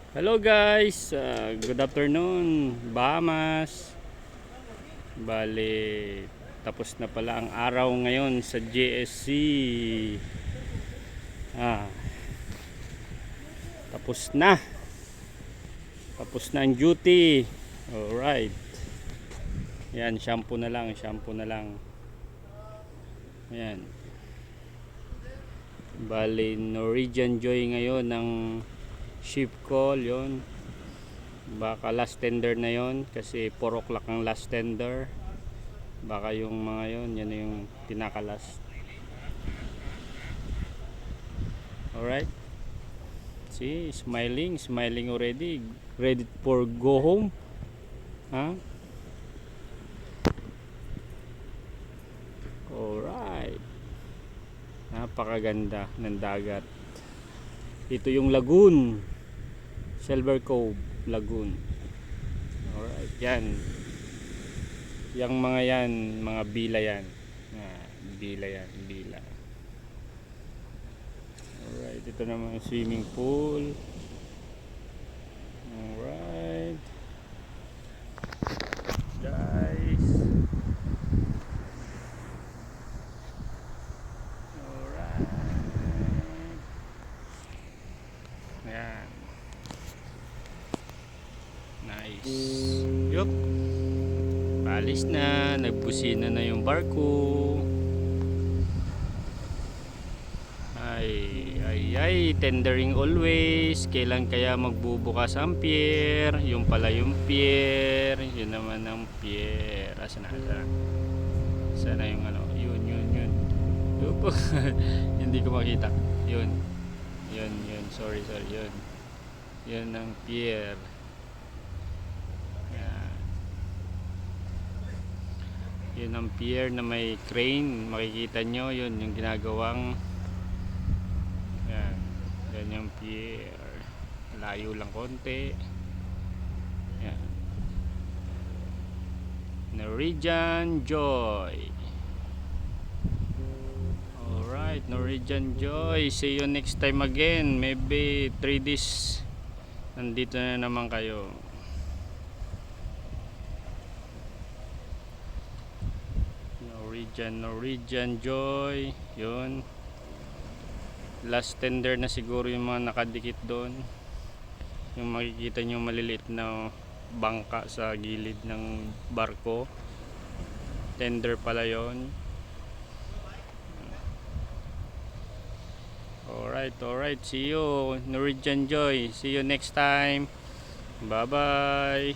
Hello guys, good afternoon, Bahamas. Bali, tapos na pala ang araw ngayon sa JSC. Ah, tapos na. Tapos na ang duty. Alright. Yan, shampoo na lang, shampoo na lang. Yan. Bali, Norwegian Joy ngayon ng ship call, yon. Baka last tender na yon kasi 4 o'clock ang last tender. Baka yung mga yon, yan yung pinaka-last. Alright. See, smiling already. Ready for go home. Huh? Alright. Napakaganda ng dagat. Ito yung lagoon. Silver Cove Lagoon. Alright, yan. Yang mga yan, mga bila yan. Bila yan, bila. Alright, ito naman yung swimming pool. Alright. Guys. Alright. Ayan. Nice. Yup. Palis na. Nagbusina na yung barko. Ay, tendering always. Kailan kaya magbubukas ang pier? Yung pala yung pier. Yun naman ang pier. Asa na? Sana yung ano? Yun. Yup. Hindi ko makita. Yun. Sorry. Yun. Yun ang pier. Yan. Yun ang pier na may crane. Makikita nyo. Yun yung ginagawang yan yung pier. Layo lang konti. Yan. Norwegian Joy. Alright, Norwegian Joy. See you next time again. Maybe 3 days nandito na naman kayo. Norwegian Joy. Yun. Last tender na siguro yung mga nakadikit doon. Yung makikita nyo maliliit na bangka sa gilid ng barko. Tender pala yon. Alright. See you, Norwegian Joy. See you next time. Bye bye.